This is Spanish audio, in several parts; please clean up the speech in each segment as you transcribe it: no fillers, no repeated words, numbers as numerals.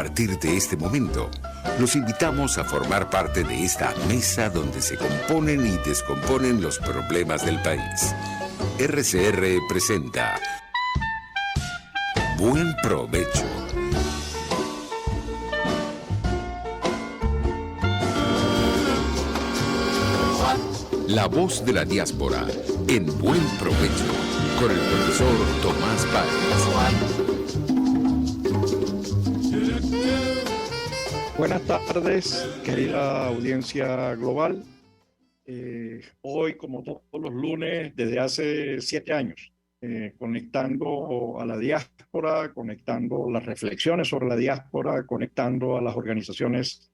partir de este momento, los invitamos a formar parte de esta mesa donde se componen y descomponen los problemas del país. RCR presenta Buen Provecho. La voz de la diáspora en Buen Provecho con el profesor Tomás Páez. Buenas tardes, querida audiencia global. Hoy, como todos los lunes, desde hace 7 años, conectando a la diáspora, conectando las reflexiones sobre la diáspora, conectando a las organizaciones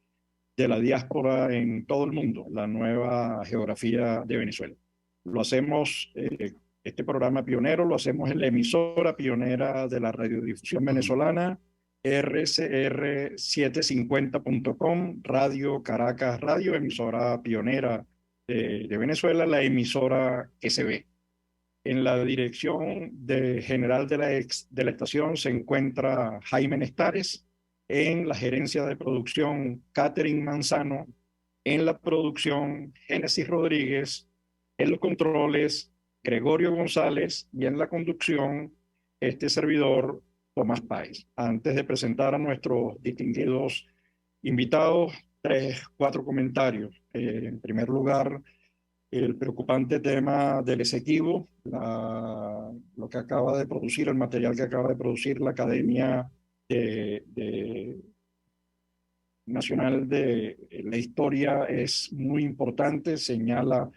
de la diáspora en todo el mundo, la nueva geografía de Venezuela. Lo hacemos, este programa pionero, lo hacemos en la emisora pionera de la radiodifusión venezolana, rcr750.com, Radio Caracas Radio, emisora pionera de Venezuela, la emisora que se ve. En la dirección general de la estación se encuentra Jaime Nestares, en la gerencia de producción Catherine Manzano, en la producción Génesis Rodríguez, en los controles Gregorio González y en la conducción este servidor Tomás Páez. Antes de presentar a nuestros distinguidos invitados, 4 comentarios. En primer lugar, el preocupante tema del Esequibo, lo que acaba de producir, el material que acaba de producir la Academia Nacional de la Historia es muy importante, señala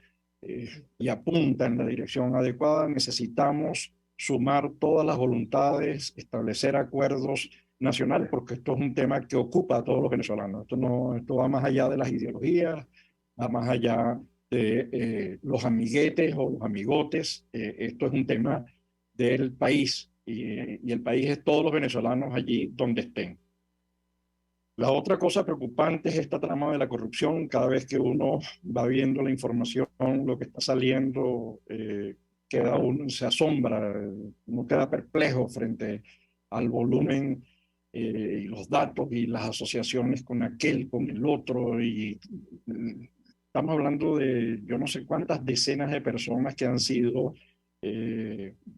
y apunta en la dirección adecuada. Necesitamos sumar todas las voluntades, establecer acuerdos nacionales, porque esto es un tema que ocupa a todos los venezolanos. Esto va más allá de las ideologías, va más allá de los amiguetes o los amigotes. Esto es un tema del país y el país es todos los venezolanos allí donde estén. La otra cosa preocupante es esta trama de la corrupción. Cada vez que uno va viendo la información, lo que está saliendo, uno se asombra, uno queda perplejo frente al volumen y los datos y las asociaciones con aquel, con el otro. Y estamos hablando de yo no sé cuántas decenas de personas que han sido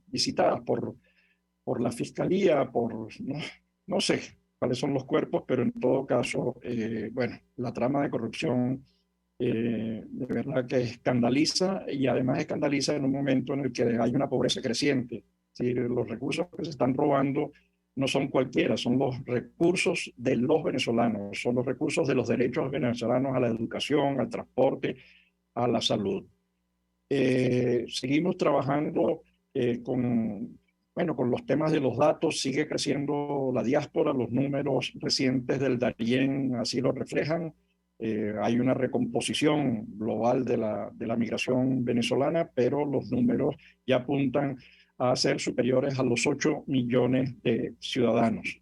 visitadas por la fiscalía, no sé cuáles son los cuerpos, pero en todo caso, bueno, la trama de corrupción de verdad que escandaliza, y además escandaliza en un momento en el que hay una pobreza creciente. ¿Sí? Los recursos que se están robando no son cualquiera, son los recursos de los venezolanos, son los recursos de los derechos venezolanos a la educación, al transporte, a la salud. Seguimos trabajando con los temas de los datos. Sigue creciendo la diáspora, los números recientes del Darién así lo reflejan. Hay una recomposición global de la migración venezolana, pero los números ya apuntan a ser superiores a los 8 millones de ciudadanos,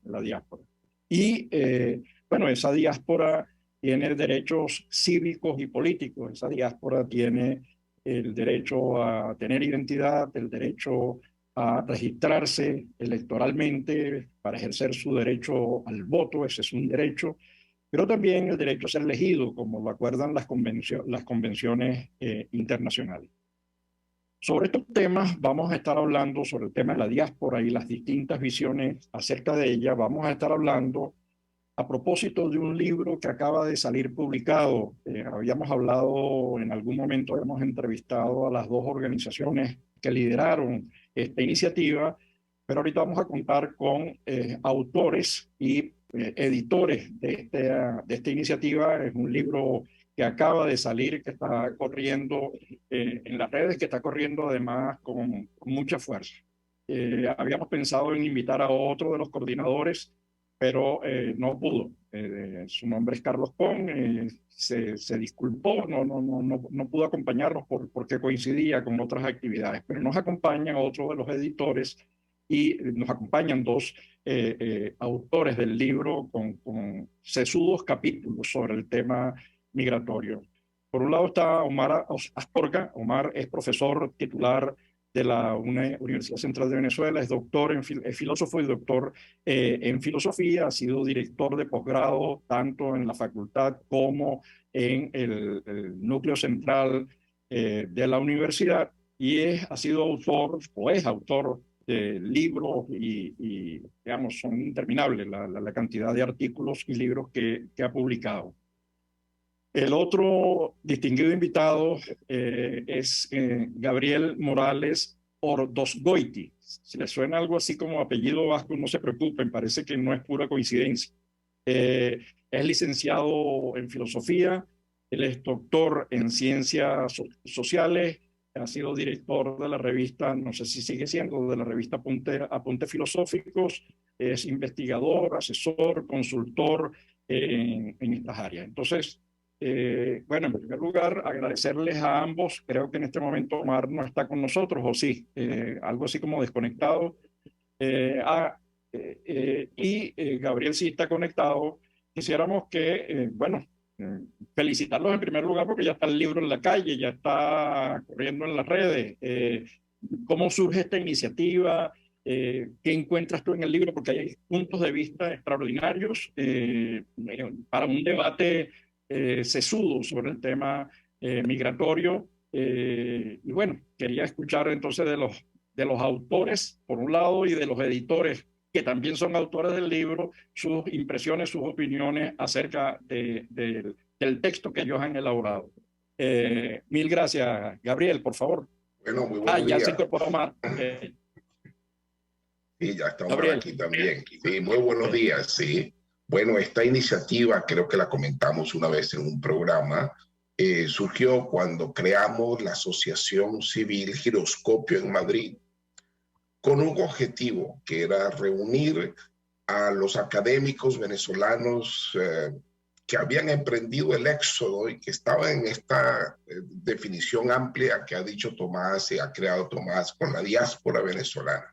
la diáspora. Y esa diáspora tiene derechos cívicos y políticos. Esa diáspora tiene el derecho a tener identidad, el derecho a registrarse electoralmente para ejercer su derecho al voto, ese es un derecho, pero también el derecho a ser elegido, como lo acuerdan las convenciones internacionales. Sobre estos temas vamos a estar hablando, sobre el tema de la diáspora y las distintas visiones acerca de ella. Vamos a estar hablando a propósito de un libro que acaba de salir publicado. Habíamos hablado en algún momento, habíamos entrevistado a las 2 organizaciones que lideraron esta iniciativa, pero ahorita vamos a contar con autores y editores de esta iniciativa. Es un libro que acaba de salir, que está corriendo en las redes, que está corriendo además con mucha fuerza. Habíamos pensado en invitar a otro de los coordinadores, pero no pudo. Su nombre es Carlos Pon, se disculpó, no pudo acompañarnos porque coincidía con otras actividades, pero nos acompaña otro de los editores y nos acompañan 2 autores del libro con sesudos capítulos sobre el tema migratorio. Por un lado está Omar Astorga. Omar es profesor titular de la Universidad Central de Venezuela, es doctor es filósofo y doctor en filosofía, ha sido director de posgrado tanto en la facultad como en el núcleo central de la universidad y ha sido autor o es autor de libros digamos, son interminables la cantidad de artículos y libros que ha publicado. El otro distinguido invitado es Gabriel Morales Ordosgoiti. Si les suena algo así como apellido vasco, no se preocupen, parece que no es pura coincidencia. Es licenciado en filosofía, él es doctor en ciencias sociales, ha sido director de la revista, no sé si sigue siendo, de la revista Apuntes Filosóficos, es investigador, asesor, consultor en estas áreas. Entonces, bueno, en primer lugar, agradecerles a ambos. Creo que en este momento Omar no está con nosotros, o sí, algo así como desconectado. Eh, ah, Gabriel sí está conectado. Quisiéramos que, bueno, felicitarlos en primer lugar porque ya está el libro en la calle, ya está corriendo en las redes. ¿Cómo surge esta iniciativa? ¿Qué encuentras tú en el libro? Porque hay puntos de vista extraordinarios para un debate sesudo sobre el tema migratorio. Y bueno, quería escuchar entonces de los autores, por un lado, y de los editores, que también son autores del libro, sus impresiones, sus opiniones acerca del texto que ellos han elaborado. Mil gracias, Gabriel, por favor. Bueno, muy buenos ya días. se incorporó más. Sí, ya está Omar Gabriel. aquí también. Sí, muy buenos días, sí. Bueno, esta iniciativa, creo que la comentamos una vez en un programa, surgió cuando creamos la Asociación Civil Giroscopio en Madrid, con un objetivo que era reunir a los académicos venezolanos que habían emprendido el éxodo y que estaban en esta definición amplia que ha dicho Tomás y ha creado Tomás con la diáspora venezolana.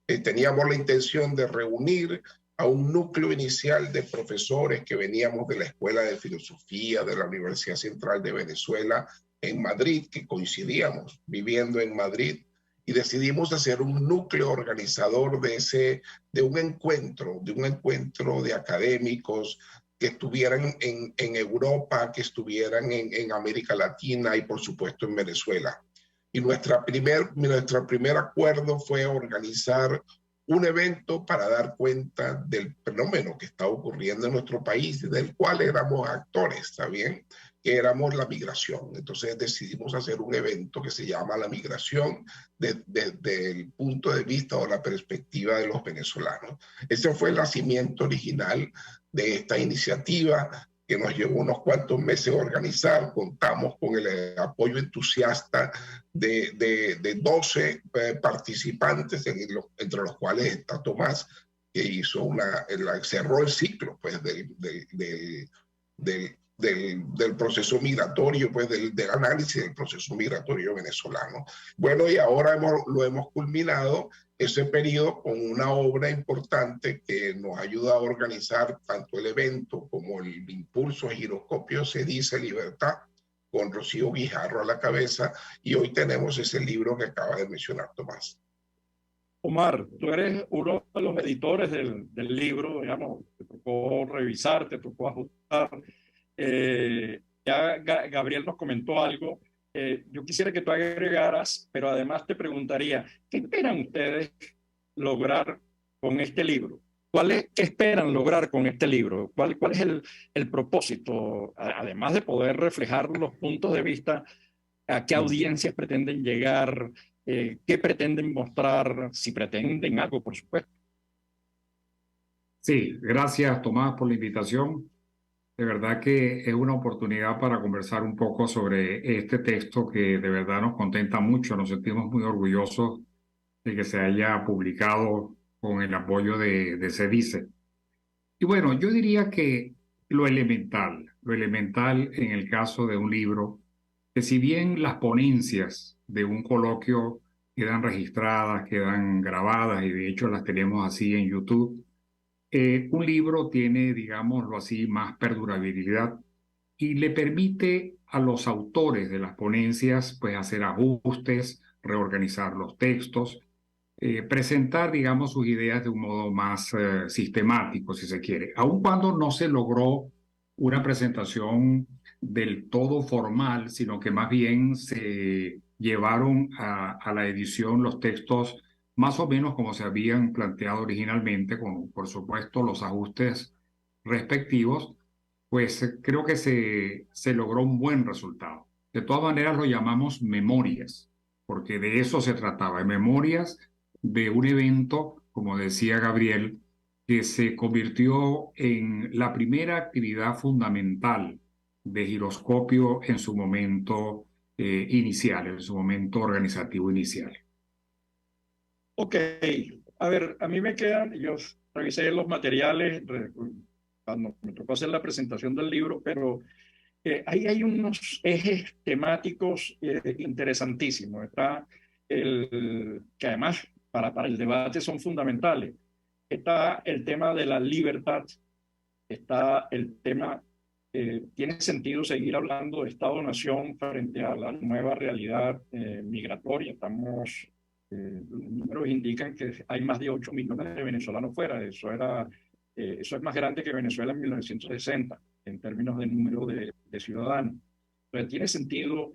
Teníamos la intención de reunir a un núcleo inicial de profesores que veníamos de la Escuela de Filosofía de la Universidad Central de Venezuela en Madrid, que coincidíamos viviendo en Madrid, y decidimos hacer un núcleo organizador de un encuentro de académicos que estuvieran en Europa, que estuvieran en América Latina y por supuesto en Venezuela. Y nuestro primer acuerdo fue organizar un evento para dar cuenta del fenómeno que está ocurriendo en nuestro país, del cual éramos actores, ¿está bien? Que éramos la migración. Entonces decidimos hacer un evento que se llama La Migración desde el punto de vista o la perspectiva de los venezolanos. Ese fue el nacimiento original de esta iniciativa que nos llevó unos cuantos meses organizar. Contamos con el apoyo entusiasta de 12 participantes, entre los cuales está Tomás, que hizo cerró el ciclo pues, del proceso migratorio, pues del análisis del proceso migratorio venezolano. Bueno, y ahora lo hemos culminado ese periodo con una obra importante que nos ayuda a organizar tanto el evento como el impulso Giroscopio Se Dice Libertad, con Rocío Guijarro a la cabeza, y hoy tenemos ese libro que acaba de mencionar Tomás. Omar, tú eres uno de los editores del libro, digamos, te tocó revisar, te tocó ajustar. Ya Gabriel nos comentó algo. Yo quisiera que tú agregaras, pero además te preguntaría, ¿qué esperan ustedes lograr con este libro? ¿Qué esperan lograr con este libro? ¿Cuál es el propósito? Además de poder reflejar los puntos de vista, ¿a qué audiencias pretenden llegar? ¿Qué pretenden mostrar? Si pretenden algo, por supuesto. Sí, gracias Tomás por la invitación. De verdad que es una oportunidad para conversar un poco sobre este texto que de verdad nos contenta mucho. Nos sentimos muy orgullosos de que se haya publicado con el apoyo de Se Dice. Y bueno, yo diría que lo elemental en el caso de un libro, que si bien las ponencias de un coloquio quedan registradas, quedan grabadas y de hecho las tenemos así en YouTube, un libro tiene, digámoslo así, más perdurabilidad y le permite a los autores de las ponencias pues hacer ajustes, reorganizar los textos, presentar, digamos, sus ideas de un modo más sistemático, si se quiere. Aun cuando no se logró una presentación del todo formal, sino que más bien se llevaron a la edición los textos más o menos como se habían planteado originalmente, con, por supuesto, los ajustes respectivos, pues creo que se logró un buen resultado. De todas maneras, lo llamamos memorias, porque de eso se trataba, de memorias de un evento, como decía Gabriel, que se convirtió en la primera actividad fundamental de giroscopio en su momento inicial, en su momento organizativo inicial. Ok, a ver, a mí me quedan, yo revisé los materiales cuando me tocó hacer la presentación del libro, pero ahí hay unos ejes temáticos interesantísimos. Está que además para el debate son fundamentales. Está el tema de la libertad, está el tema, ¿tiene sentido seguir hablando de Estado-Nación frente a la nueva realidad migratoria? Los números indican que hay más de 8 millones de venezolanos fuera. Eso es más grande que Venezuela en 1960 en términos de número de ciudadanos. Entonces, ¿tiene sentido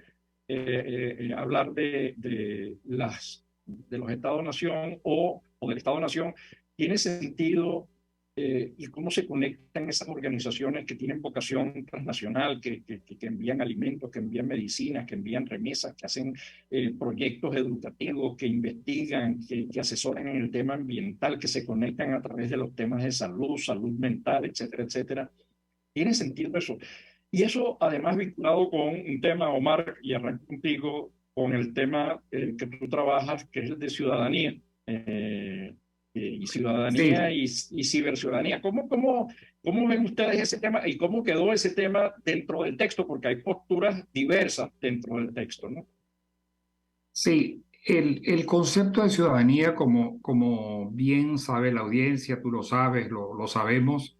hablar de los Estados-Nación o del Estado-Nación? ¿Tiene sentido y cómo se conectan esas organizaciones que tienen vocación transnacional, que envían alimentos, que envían medicinas, que envían remesas, que hacen proyectos educativos, que investigan, que asesoran en el tema ambiental, que se conectan a través de los temas de salud, salud mental, etcétera, etcétera? ¿Tiene sentido eso? Y eso además vinculado con un tema, Omar, y arranco contigo, con el tema que tú trabajas, que es el de ciudadanía. Y ciudadanía Sí, y ciberciudadanía. ¿Cómo ven ustedes ese tema y cómo quedó ese tema dentro del texto? Porque hay posturas diversas dentro del texto, ¿no? sí, el concepto de ciudadanía, como bien sabe la audiencia, tú lo sabes, lo sabemos,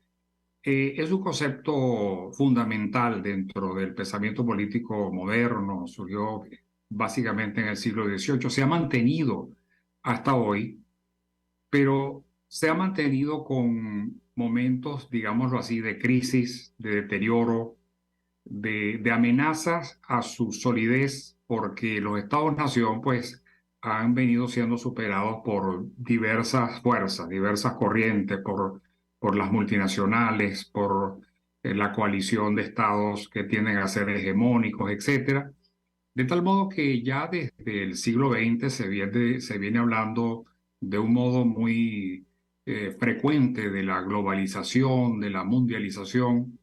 es un concepto fundamental dentro del pensamiento político moderno, surgió básicamente en el siglo XVIII, se ha mantenido hasta hoy, pero se ha mantenido con momentos, digámoslo así, de crisis, de deterioro, de amenazas a su solidez, porque los estados-nación pues han venido siendo superados por diversas fuerzas, diversas corrientes, por las multinacionales, por la coalición de estados que tienden a ser hegemónicos, etcétera. De tal modo que ya desde el siglo XX se viene hablando de un modo muy frecuente de la globalización, de la mundialización,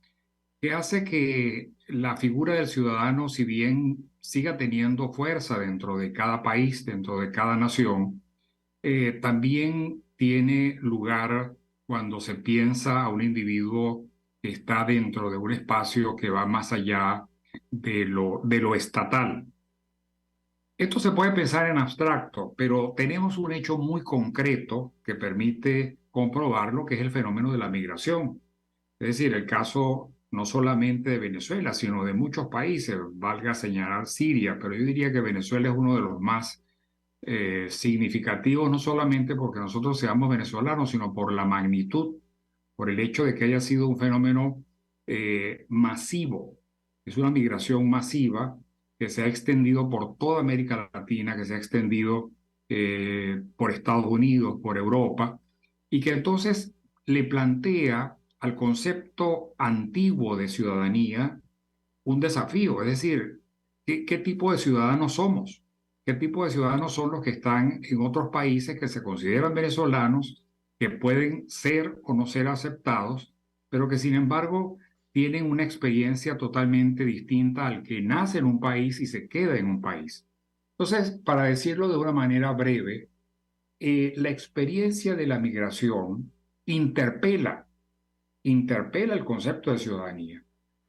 que hace que la figura del ciudadano, si bien siga teniendo fuerza dentro de cada país, dentro de cada nación, también tiene lugar cuando se piensa a un individuo que está dentro de un espacio que va más allá de lo estatal. Esto se puede pensar en abstracto, pero tenemos un hecho muy concreto que permite comprobarlo, que es el fenómeno de la migración. Es decir, el caso no solamente de Venezuela, sino de muchos países, valga señalar Siria, pero yo diría que Venezuela es uno de los más significativos, no solamente porque nosotros seamos venezolanos, sino por la magnitud, por el hecho de que haya sido un fenómeno masivo. Es una migración masiva que se ha extendido por toda América Latina, que se ha extendido por Estados Unidos, por Europa, y que entonces le plantea al concepto antiguo de ciudadanía un desafío, es decir, ¿qué tipo de ciudadanos somos? ¿Qué tipo de ciudadanos son los que están en otros países que se consideran venezolanos, que pueden ser o no ser aceptados, pero que sin embargo tienen una experiencia totalmente distinta al que nace en un país y se queda en un país? Entonces, para decirlo de una manera breve, la experiencia de la migración interpela el concepto de ciudadanía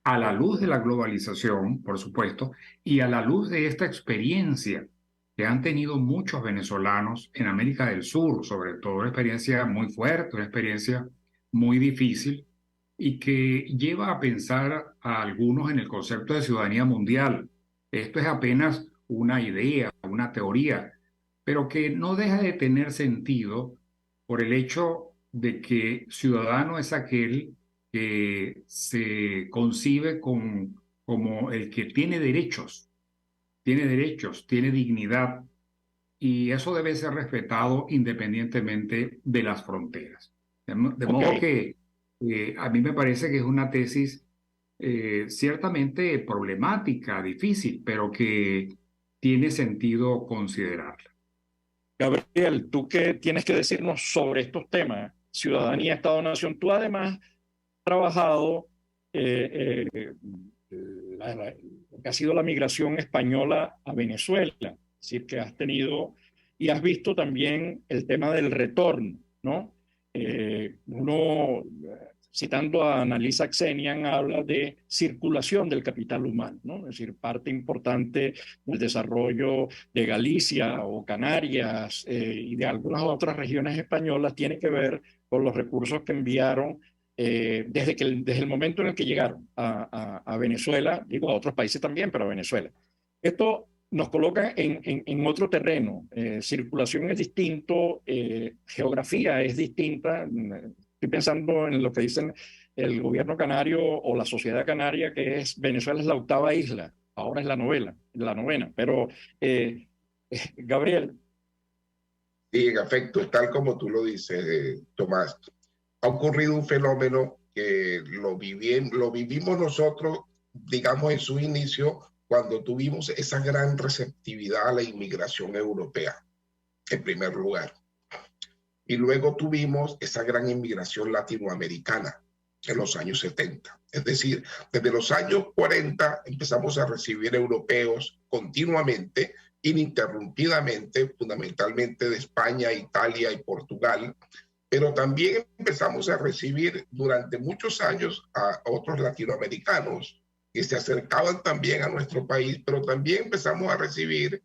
a la luz de la globalización, por supuesto, y a la luz de esta experiencia que han tenido muchos venezolanos en América del Sur, sobre todo una experiencia muy fuerte, una experiencia muy difícil y que lleva a pensar a algunos en el concepto de ciudadanía mundial. Esto es apenas una idea, una teoría, pero que no deja de tener sentido por el hecho de que ciudadano es aquel que se concibe como el que tiene derechos, tiene dignidad, y eso debe ser respetado independientemente de las fronteras. De modo que a mí me parece que es una tesis ciertamente problemática, difícil, pero que tiene sentido considerarla. Gabriel, ¿tú qué tienes que decirnos sobre estos temas? Ciudadanía, Estado-Nación. Tú además has trabajado lo que ha sido la migración española a Venezuela, es decir, que has tenido y has visto también el tema del retorno, ¿no? Uno, citando a Annalisa Xenian, habla de circulación del capital humano, ¿no? Es decir, parte importante del desarrollo de Galicia o Canarias y de algunas otras regiones españolas tiene que ver con los recursos que enviaron desde el momento en el que llegaron a Venezuela, digo a otros países también, pero a Venezuela. Esto nos coloca en otro terreno. Circulación es distinto, geografía es distinta. Estoy pensando en lo que dicen el gobierno canario o la sociedad canaria, que es Venezuela es la 8ª isla, ahora es la 9ª. Pero, Gabriel. Sí, en efecto, tal como tú lo dices, Tomás, ha ocurrido un fenómeno que lo vivimos nosotros, digamos, en su inicio, cuando tuvimos esa gran receptividad a la inmigración europea, en primer lugar. Y luego tuvimos esa gran inmigración latinoamericana en los años 70. Es decir, desde los años 40 empezamos a recibir europeos continuamente, ininterrumpidamente, fundamentalmente de España, Italia y Portugal, pero también empezamos a recibir durante muchos años a otros latinoamericanos que se acercaban también a nuestro país, pero también empezamos a recibir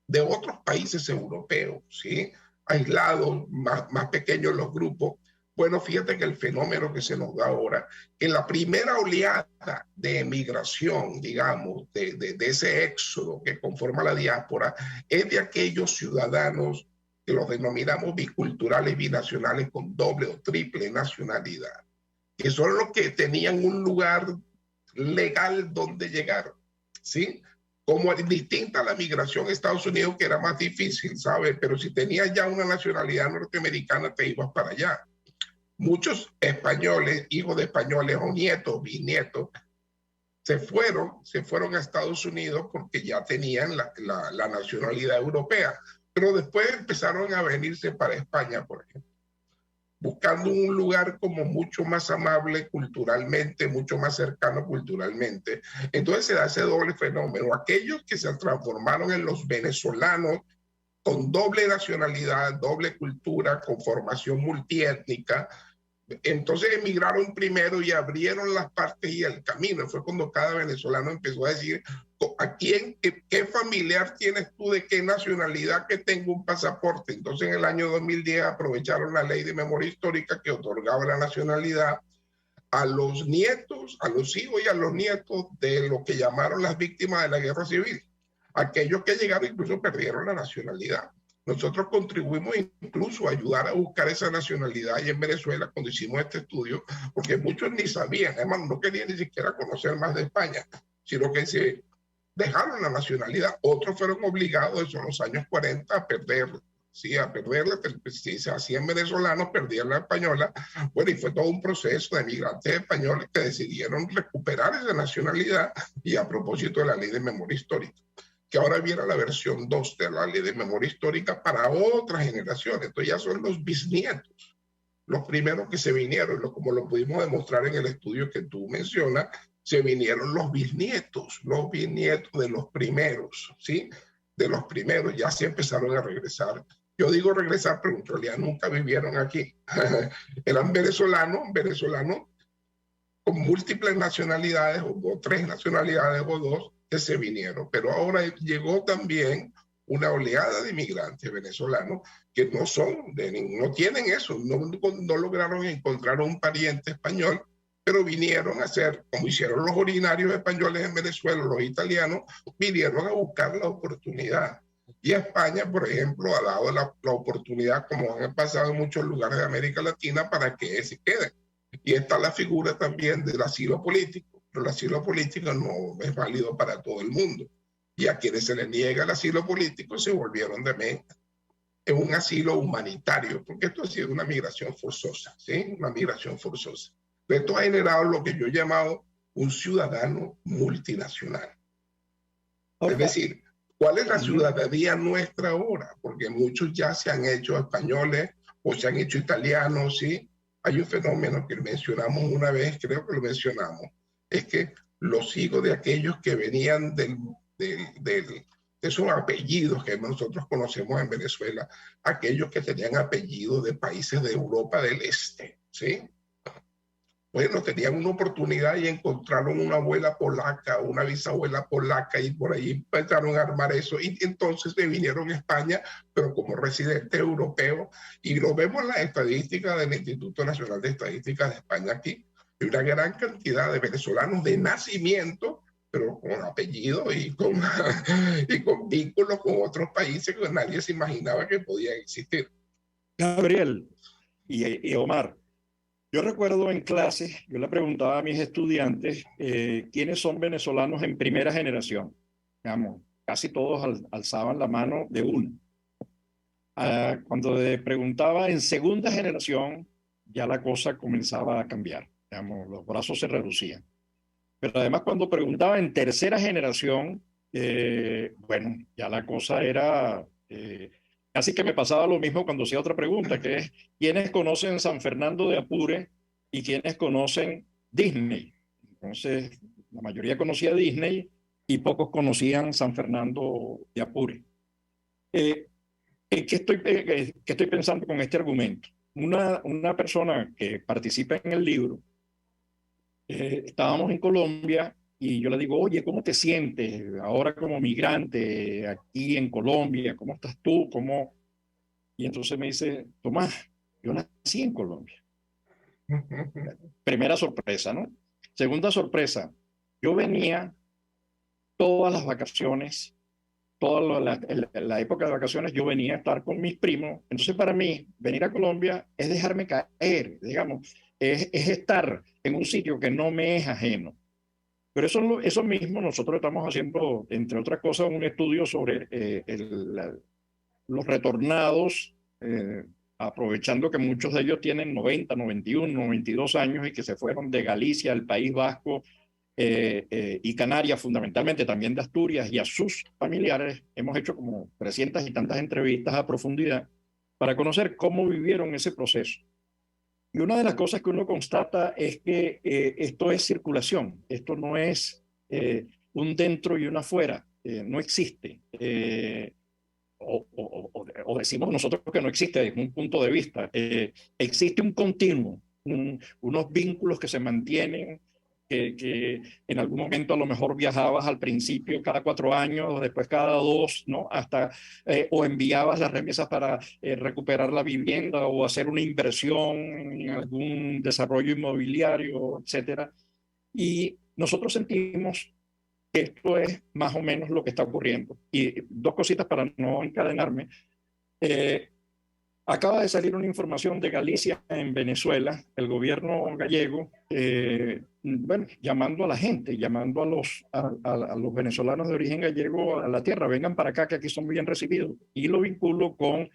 de otros países europeos, ¿sí? Aislados, más pequeños los grupos. Bueno, fíjate que el fenómeno que se nos da ahora, que la primera oleada de emigración, digamos, de ese éxodo que conforma la diáspora, es de aquellos ciudadanos que los denominamos biculturales, binacionales con doble o triple nacionalidad, que son los que tenían un lugar legal donde llegar, ¿sí? Como distinta a la migración a Estados Unidos, que era más difícil, ¿sabes? Pero si tenías ya una nacionalidad norteamericana, te ibas para allá. Muchos españoles, hijos de españoles o nietos, bisnietos, se fueron a Estados Unidos porque ya tenían la nacionalidad europea, pero después empezaron a venirse para España, por ejemplo, buscando un lugar como mucho más amable culturalmente, mucho más cercano culturalmente. Entonces se da ese doble fenómeno. Aquellos que se transformaron en los venezolanos con doble nacionalidad, doble cultura, con formación multiétnica, entonces emigraron primero y abrieron las partes y el camino. Fue cuando cada venezolano empezó a decir, ¿a quién, qué familiar tienes tú, de qué nacionalidad, que tengo un pasaporte? Entonces en el año 2010 aprovecharon la ley de memoria histórica que otorgaba la nacionalidad a los nietos, a los hijos y a los nietos de lo que llamaron las víctimas de la guerra civil. Aquellos que llegaron incluso perdieron la nacionalidad. Nosotros contribuimos incluso a ayudar a buscar esa nacionalidad y en Venezuela cuando hicimos este estudio, porque muchos ni sabían, además no querían ni siquiera conocer más de España, sino que se dejaron la nacionalidad. Otros fueron obligados en los años 40 a perderla. Sí, a perderla, si se hacían venezolanos, perdían la española. Bueno, y fue todo un proceso de migrantes españoles que decidieron recuperar esa nacionalidad, y a propósito de la ley de memoria histórica, que ahora viene la versión 2 de la ley de memoria histórica para otras generaciones. Entonces ya son los bisnietos, los primeros que se vinieron, como lo pudimos demostrar en el estudio que tú mencionas, se vinieron los bisnietos de los primeros, ¿sí? De los primeros, ya se empezaron a regresar. Yo digo regresar, pero en realidad nunca vivieron aquí. Eran venezolanos con múltiples nacionalidades, o 3 nacionalidades o 2, que se vinieron. Pero ahora llegó también una oleada de inmigrantes venezolanos que no tienen eso, no lograron encontrar un pariente español, pero vinieron a hacer, como hicieron los originarios españoles en Venezuela, los italianos, vinieron a buscar la oportunidad. Y España, por ejemplo, ha dado la oportunidad, como han pasado en muchos lugares de América Latina, para que se queden. Y está la figura también del asilo político, pero el asilo político no es válido para todo el mundo. Y a quienes se les niega el asilo político se volvieron de en un asilo humanitario, porque esto ha sido una migración forzosa, ¿sí? Una migración forzosa. Esto ha generado lo que yo he llamado un ciudadano multinacional. Es decir, ¿cuál es la ciudadanía nuestra ahora? Porque muchos ya se han hecho españoles o se han hecho italianos, ¿sí? Hay un fenómeno que mencionamos una vez, creo que lo mencionamos, es que los hijos de aquellos que venían de esos apellidos que nosotros conocemos en Venezuela, aquellos que tenían apellidos de países de Europa del Este, ¿sí? Bueno, tenían una oportunidad y encontraron una abuela polaca, una bisabuela polaca y por ahí empezaron a armar eso y entonces se vinieron a España, pero como residentes europeos, y lo vemos en las estadísticas del Instituto Nacional de Estadísticas de España aquí, hay una gran cantidad de venezolanos de nacimiento, pero con apellidos y con vínculos con otros países que nadie se imaginaba que podían existir. Gabriel y Omar, yo recuerdo en clases, yo le preguntaba a mis estudiantes quiénes son venezolanos en primera generación. Digamos, casi todos alzaban la mano de una. Cuando le preguntaba en segunda generación, ya la cosa comenzaba a cambiar. Digamos, los brazos se reducían. Pero además cuando preguntaba en tercera generación, bueno, ya la cosa era... Así que me pasaba lo mismo cuando hacía otra pregunta, que es, ¿quiénes conocen San Fernando de Apure y quiénes conocen Disney? Entonces, la mayoría conocía Disney y pocos conocían San Fernando de Apure. ¿Qué estoy pensando con este argumento? Una persona que participa en el libro, estábamos en Colombia y yo le digo, oye, ¿cómo te sientes ahora como migrante aquí en Colombia? ¿Cómo estás tú? Y entonces me dice, Tomás, yo nací en Colombia. Primera sorpresa, ¿no? Segunda sorpresa, yo venía todas las vacaciones, toda la época de vacaciones, yo venía a estar con mis primos. Entonces, para mí, venir a Colombia es dejarme caer, digamos, es estar en un sitio que no me es ajeno. Pero eso mismo nosotros estamos haciendo, entre otras cosas, un estudio sobre los retornados, aprovechando que muchos de ellos tienen 90, 91, 92 años y que se fueron de Galicia al País Vasco y Canarias, fundamentalmente también de Asturias, y a sus familiares. Hemos hecho como 300 y tantas entrevistas a profundidad para conocer cómo vivieron ese proceso. Y una de las cosas que uno constata es que esto es circulación, esto no es un dentro y un afuera, no existe. O decimos nosotros que no existe desde un punto de vista. Existe un continuo, unos vínculos que se mantienen, que en algún momento a lo mejor viajabas al principio cada 4 años, después cada 2, ¿no? Hasta, o enviabas las remesas para recuperar la vivienda o hacer una inversión en algún desarrollo inmobiliario, etcétera. Y nosotros sentimos que esto es más o menos lo que está ocurriendo. Y 2 cositas para no encadenarme. Acaba de salir una información de Galicia en Venezuela, el gobierno gallego, bueno, llamando a la gente, llamando a los venezolanos de origen gallego a la tierra, vengan para acá que aquí son bien recibidos. Y lo vinculo con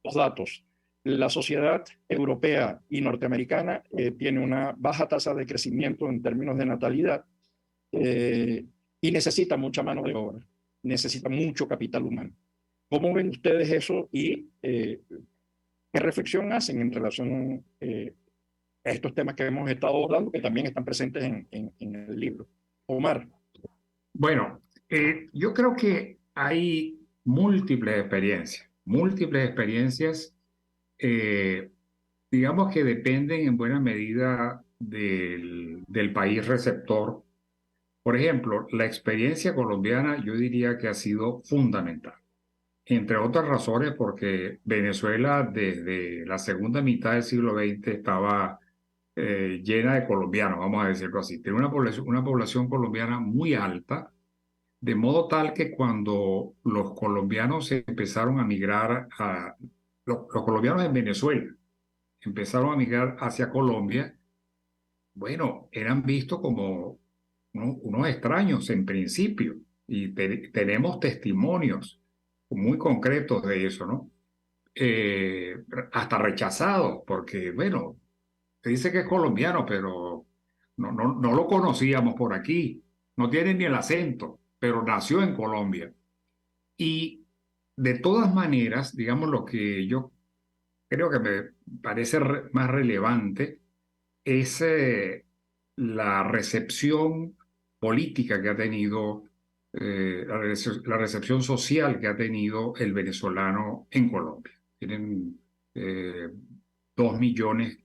los datos. La sociedad europea y norteamericana tiene una baja tasa de crecimiento en términos de natalidad y necesita mucha mano de obra, necesita mucho capital humano. ¿Cómo ven ustedes eso y qué reflexión hacen en relación a estos temas que hemos estado hablando, que también están presentes en el libro? Omar. Bueno, yo creo que hay múltiples experiencias, digamos que dependen en buena medida del país receptor. Por ejemplo, la experiencia colombiana yo diría que ha sido fundamental. Entre otras razones, porque Venezuela desde la segunda mitad del siglo XX estaba llena de colombianos, vamos a decirlo así. Tiene una población colombiana muy alta, de modo tal que cuando los colombianos empezaron a migrar, los colombianos en Venezuela empezaron a migrar hacia Colombia, bueno, eran vistos como unos extraños en principio, y tenemos testimonios muy concretos de eso, ¿no? Hasta rechazados, porque, bueno, se dice que es colombiano, pero no lo conocíamos por aquí, no tiene ni el acento, pero nació en Colombia. Y de todas maneras, digamos, lo que yo creo que me parece más relevante es la recepción política que ha tenido, la recepción social que ha tenido el venezolano en Colombia. Tienen 2 millones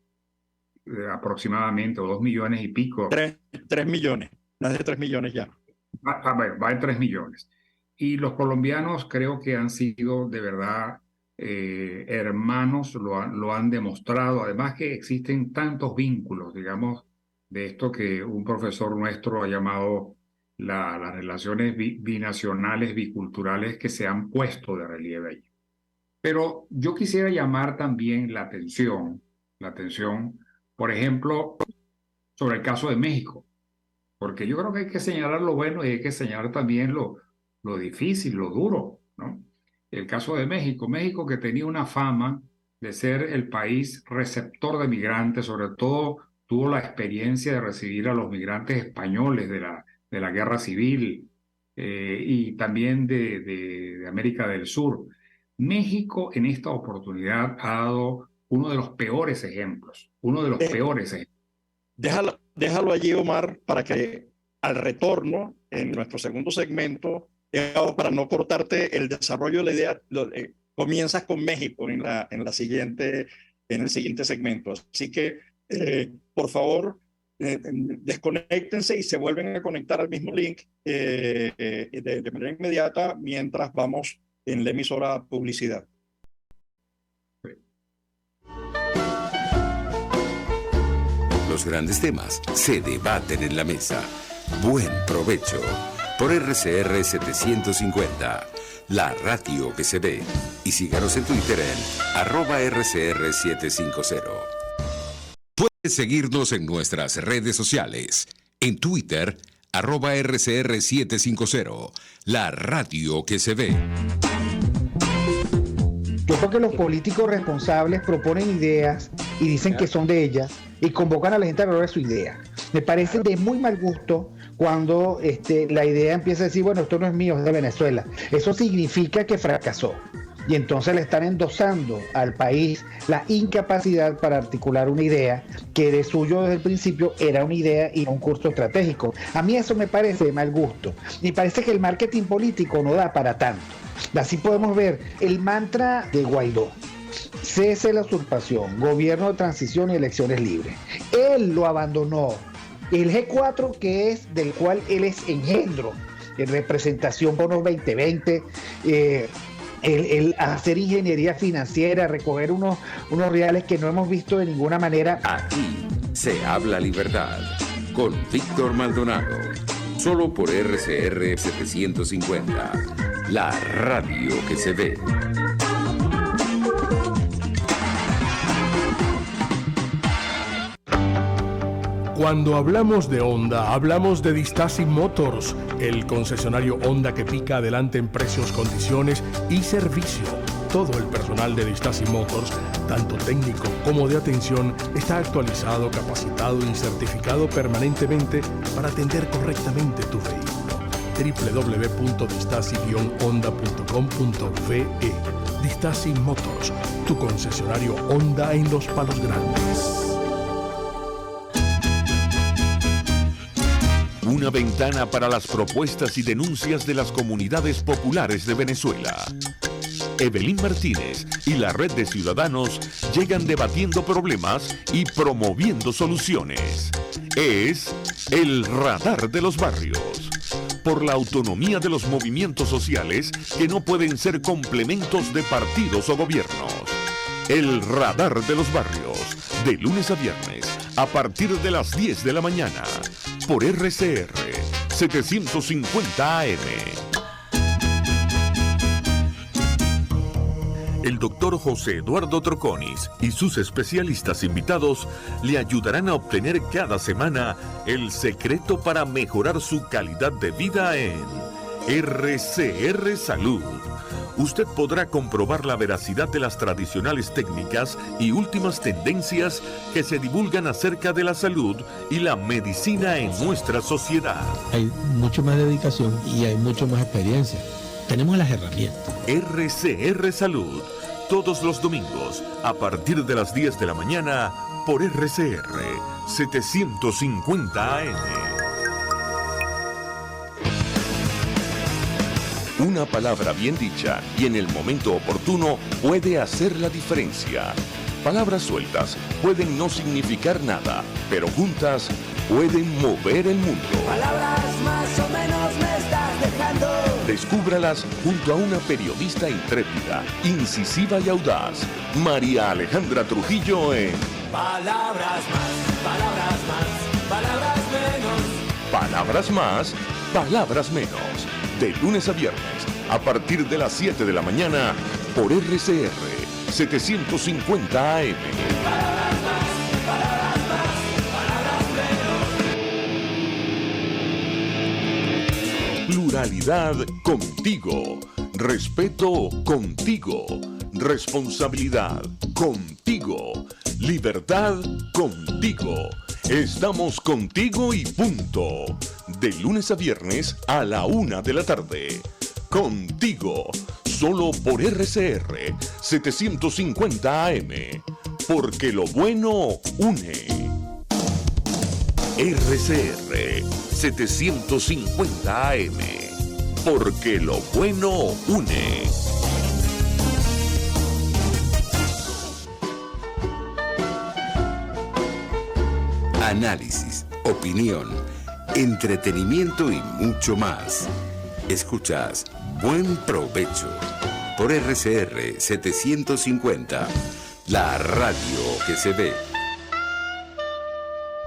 aproximadamente, o 2 millones y pico. 3 millones, más de 3 millones ya. Va en 3 millones. Y los colombianos creo que han sido de verdad hermanos, lo han demostrado. Además que existen tantos vínculos, digamos, de esto que un profesor nuestro ha llamado las relaciones binacionales, biculturales que se han puesto de relieve allí. Pero yo quisiera llamar también la atención, por ejemplo, sobre el caso de México, porque yo creo que hay que señalar lo bueno y hay que señalar también lo difícil, lo duro, ¿no? El caso de México, México que tenía una fama de ser el país receptor de migrantes, sobre todo tuvo la experiencia de recibir a los migrantes españoles de la guerra civil y también de América del Sur. México en esta oportunidad ha dado uno de los peores ejemplos, Déjalo allí, Omar, para que al retorno, en nuestro segundo segmento, para no cortarte el desarrollo de la idea, comienzas con México en el siguiente segmento. Así que, por favor, desconéctense y se vuelven a conectar al mismo link de manera inmediata mientras vamos en la emisora publicidad. Los grandes temas se debaten en la mesa. Buen provecho por RCR 750, la radio que se ve. Y síganos en Twitter en @RCR750. Puedes seguirnos en nuestras redes sociales. En Twitter, @RCR750, la radio que se ve. Yo creo que los políticos responsables proponen ideas y dicen que son de ellas y convocan a la gente a lograr su idea. Me parece de muy mal gusto cuando la idea empieza a decir, bueno, esto no es mío, es de Venezuela. Eso significa que fracasó. Y entonces le están endosando al país la incapacidad para articular una idea que de suyo desde el principio era una idea y no un curso estratégico. A mí eso me parece de mal gusto. Y parece que el marketing político no da para tanto. Así podemos ver el mantra de Guaidó: cese la usurpación, gobierno de transición y elecciones libres. Él lo abandonó. El G4, que es del cual él es engendro, en representación por los 2020, el hacer ingeniería financiera, recoger unos reales que no hemos visto de ninguna manera. Aquí se habla libertad con Víctor Maldonado, solo por RCR 750, la radio que se ve. Cuando hablamos de Honda, hablamos de Distasi Motors, el concesionario Honda que pica adelante en precios, condiciones y servicio. Todo el personal de Distasi Motors, tanto técnico como de atención, está actualizado, capacitado y certificado permanentemente para atender correctamente tu vehículo. www.distasi-honda.com.ve. Distasi Motors, tu concesionario Honda en Los Palos Grandes. Una ventana para las propuestas y denuncias de las comunidades populares de Venezuela. Evelyn Martínez y la red de ciudadanos llegan debatiendo problemas y promoviendo soluciones. Es el Radar de los Barrios. Por la autonomía de los movimientos sociales que no pueden ser complementos de partidos o gobiernos. El Radar de los Barrios, de lunes a viernes, a partir de las 10 de la mañana, por RCR 750 AM. El doctor José Eduardo Troconis y sus especialistas invitados le ayudarán a obtener cada semana el secreto para mejorar su calidad de vida en RCR Salud. Usted podrá comprobar la veracidad de las tradicionales técnicas y últimas tendencias que se divulgan acerca de la salud y la medicina en nuestra sociedad. Hay mucho más dedicación y hay mucho más experiencia. Tenemos las herramientas. RCR Salud, todos los domingos, a partir de las 10 de la mañana, por RCR 750 AM. Una palabra bien dicha y en el momento oportuno puede hacer la diferencia. Palabras sueltas pueden no significar nada, pero juntas pueden mover el mundo. Palabras más o menos me estás dejando. Descúbralas junto a una periodista intrépida, incisiva y audaz, María Alejandra Trujillo en Palabras más, palabras más, palabras menos. Palabras más, palabras menos. De lunes a viernes, a partir de las 7 de la mañana, por RCR 750 AM. Palabras más, palabras menos. Pluralidad contigo. Respeto contigo. Responsabilidad contigo. Libertad contigo. Estamos contigo y punto. De lunes a viernes a la 1 de la tarde. Contigo. Solo por RCR 750 AM. Porque lo bueno une. RCR 750 AM. Porque lo bueno une. Análisis, opinión, entretenimiento y mucho más. Escuchas Buen Provecho por RCR 750, la radio que se ve.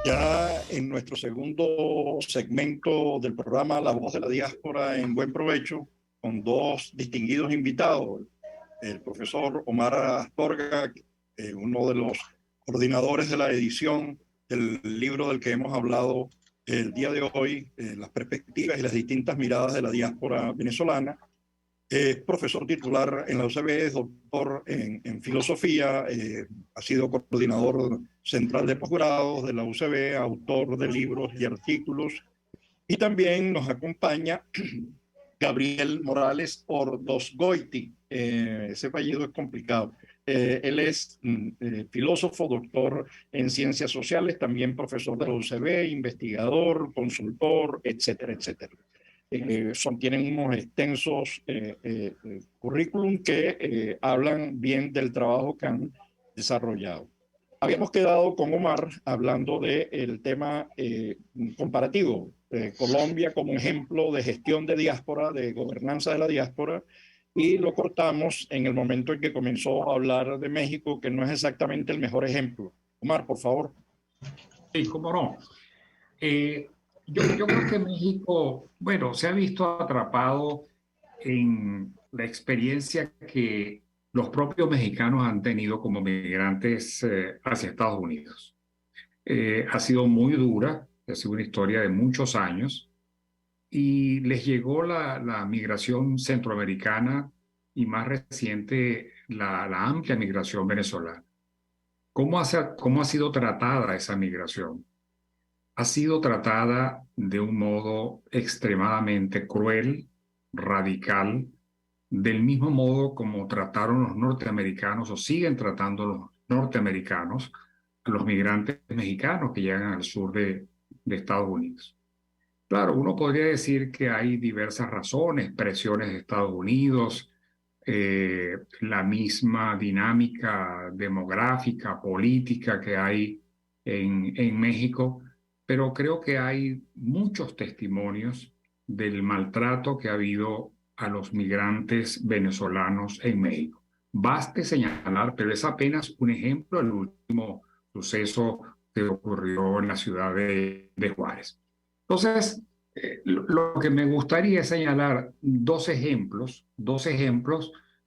Ya en nuestro segundo segmento del programa La Voz de la Diáspora en Buen Provecho, con dos distinguidos invitados, el profesor Omar Astorga, uno de los coordinadores de la edición del libro del que hemos hablado el día de hoy, las perspectivas y las distintas miradas de la diáspora venezolana. Es profesor titular en la UCB, es doctor en filosofía, ha sido coordinador central de posgrados de la UCB, autor de libros y artículos. Y también nos acompaña Gabriel Morales Ordosgoiti. Ese apellido es complicado. Él es filósofo, doctor en ciencias sociales, también profesor de la UCB, investigador, consultor, etcétera, etcétera. Tienen unos extensos currículum que hablan bien del trabajo que han desarrollado. Habíamos quedado con Omar hablando del tema comparativo. Colombia como ejemplo de gestión de diáspora, de gobernanza de la diáspora, y lo cortamos en el momento en que comenzó a hablar de México, que no es exactamente el mejor ejemplo. Omar, por favor. Sí, cómo no. Yo creo que México, bueno, se ha visto atrapado en la experiencia que los propios mexicanos han tenido como migrantes hacia Estados Unidos. Ha sido muy dura, ha sido una historia de muchos años, y les llegó la migración centroamericana y más reciente la amplia migración venezolana. ¿Cómo ha sido tratada esa migración? Ha sido tratada de un modo extremadamente cruel, radical, del mismo modo como trataron los norteamericanos o siguen tratando los norteamericanos a los migrantes mexicanos que llegan al sur de Estados Unidos. Claro, uno podría decir que hay diversas razones, presiones de Estados Unidos, la misma dinámica demográfica, política que hay en México, pero creo que hay muchos testimonios del maltrato que ha habido a los migrantes venezolanos en México. Baste señalar, pero es apenas un ejemplo, el último suceso que ocurrió en la ciudad de Juárez. Entonces, Lo que me gustaría es señalar dos ejemplos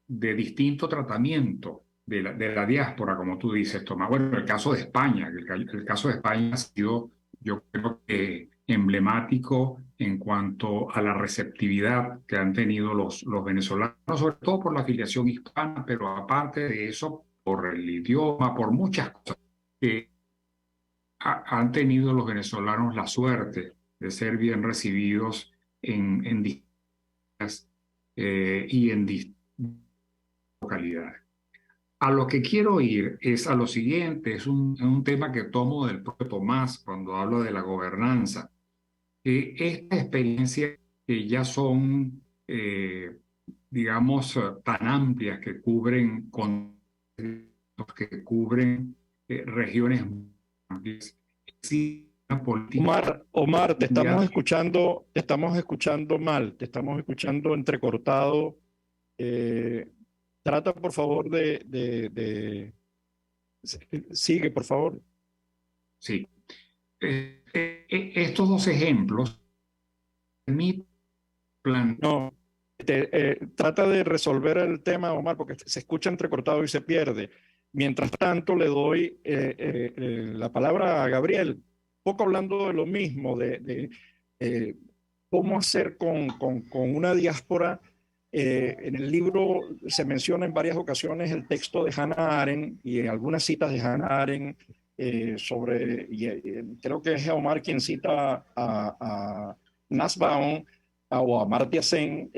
de distinto tratamiento de la diáspora, como tú dices, Tomás. Bueno, el caso de España, el caso de España ha sido, yo creo que emblemático en cuanto a la receptividad que han tenido los venezolanos, sobre todo por la afiliación hispana, pero aparte de eso, por el idioma, por muchas cosas que han tenido los venezolanos la suerte de ser bien recibidos en distintas y en distintas localidades. A lo que quiero ir es a lo siguiente, es un tema que tomo del propio Tomás cuando hablo de la gobernanza. Estas experiencias que ya son, digamos, tan amplias, que cubren regiones amplias, sí, una política. Omar, te estamos escuchando mal, te estamos escuchando entrecortado. Trata, por favor, sigue, por favor. Sí. Estos dos ejemplos, mi plan. No, trata de resolver el tema, Omar, porque se escucha entrecortado y se pierde. Mientras tanto, le doy la palabra a Gabriel, poco hablando de lo mismo, de cómo hacer con una diáspora. En el libro se menciona en varias ocasiones el texto de Hannah Arendt y algunas citas de Hannah Arendt creo que es Omar quien cita a Nussbaum o a Amartya Sen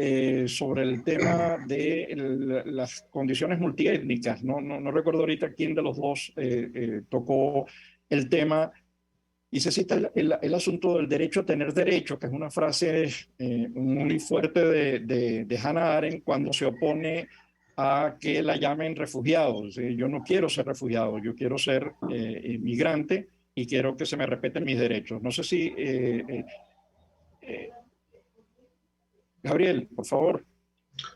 sobre el tema de las condiciones multiétnicas. No recuerdo ahorita quién de los dos tocó el tema. Y se cita el asunto del derecho a tener derecho, que es una frase muy fuerte de Hannah Arendt cuando se opone a que la llamen refugiados. Yo no quiero ser refugiado, yo quiero ser migrante y quiero que se me respeten mis derechos. No sé si... Gabriel, por favor.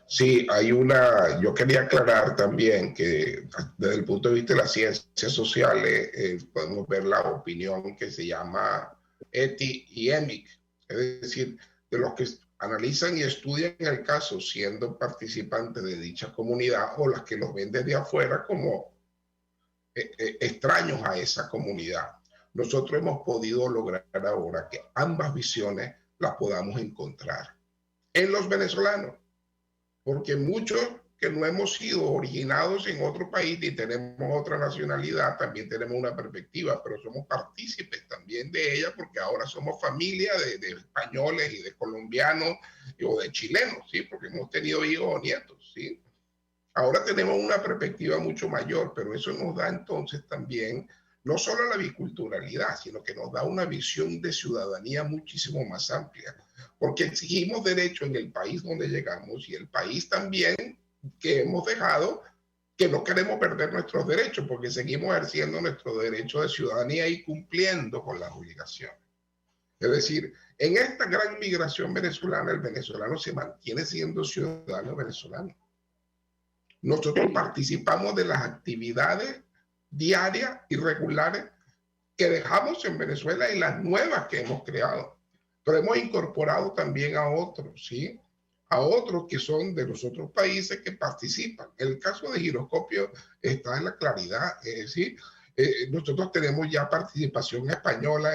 Sí, yo quería aclarar también que desde el punto de vista de las ciencias sociales podemos ver la opinión que se llama ETI y EMIC, es decir, de los que analizan y estudian el caso siendo participantes de dicha comunidad o las que los ven desde afuera como extraños a esa comunidad. Nosotros hemos podido lograr ahora que ambas visiones las podamos encontrar en los venezolanos, porque muchos que no hemos sido originados en otro país y tenemos otra nacionalidad, también tenemos una perspectiva, pero somos partícipes también de ella, porque ahora somos familia de españoles y de colombianos o de chilenos, ¿sí? Porque hemos tenido hijos o nietos, ¿sí? Ahora tenemos una perspectiva mucho mayor, pero eso nos da entonces también no solo la biculturalidad, sino que nos da una visión de ciudadanía muchísimo más amplia, porque exigimos derechos en el país donde llegamos y el país también que hemos dejado, que no queremos perder nuestros derechos, porque seguimos ejerciendo nuestro derecho de ciudadanía y cumpliendo con las obligaciones. Es decir, en esta gran migración venezolana, el venezolano se mantiene siendo ciudadano venezolano. Nosotros participamos de las actividades diarias y regulares que dejamos en Venezuela y las nuevas que hemos creado. Pero hemos incorporado también a otros, ¿sí? A otros que son de los otros países que participan. El caso de Giroscopio está en la claridad, es decir, nosotros tenemos ya participación española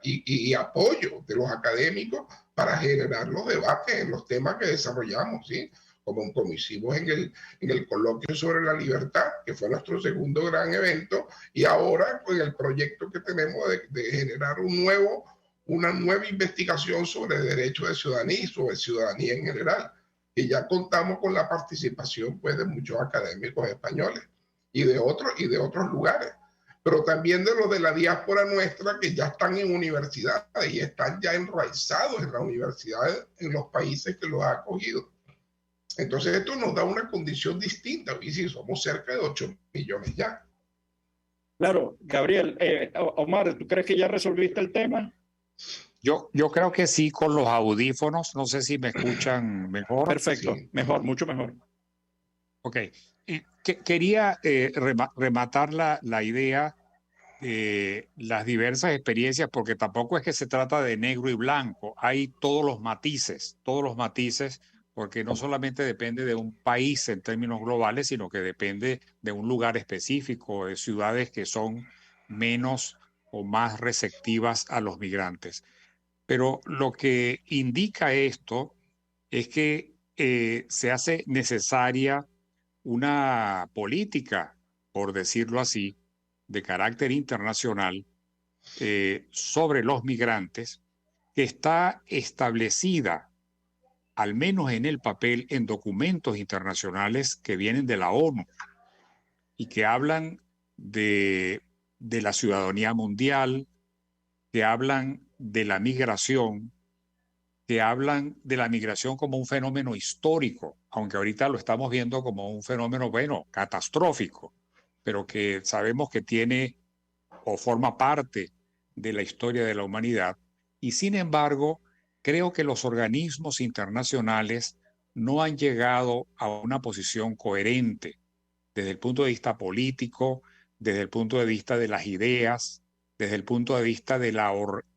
y apoyo de los académicos para generar los debates en los temas que desarrollamos, ¿sí? Como hicimos en el coloquio sobre la libertad, que fue nuestro segundo gran evento, y ahora con el proyecto que tenemos de generar una nueva investigación sobre derecho de ciudadanía y sobre ciudadanía en general. Y ya contamos con la participación pues, de muchos académicos españoles y de otros lugares, pero también de los de la diáspora nuestra que ya están en universidades y están ya enraizados en las universidades en los países que los ha acogido. Entonces esto nos da una condición distinta, y si somos cerca de 8 millones ya. Claro, Gabriel, Omar, ¿tú crees que ya resolviste el tema? Yo creo que sí, con los audífonos. No sé si me escuchan mejor. Perfecto, Sí. mejor, mucho mejor. Ok. Quería rematar la idea las diversas experiencias, porque tampoco es que se trata de negro y blanco, hay todos los matices, porque no solamente depende de un país en términos globales, sino que depende de un lugar específico, de ciudades que son menos o más receptivas a los migrantes. Pero lo que indica esto es que se hace necesaria una política, por decirlo así, de carácter internacional sobre los migrantes, que está establecida, al menos en el papel, en documentos internacionales que vienen de la ONU y que hablan de la ciudadanía mundial, que hablan de la migración, que hablan de la migración como un fenómeno histórico, aunque ahorita lo estamos viendo como un fenómeno, bueno, catastrófico, pero que sabemos que tiene o forma parte de la historia de la humanidad. Y sin embargo, creo que los organismos internacionales no han llegado a una posición coherente desde el punto de vista político, desde el punto de vista de las ideas, desde el punto de vista de la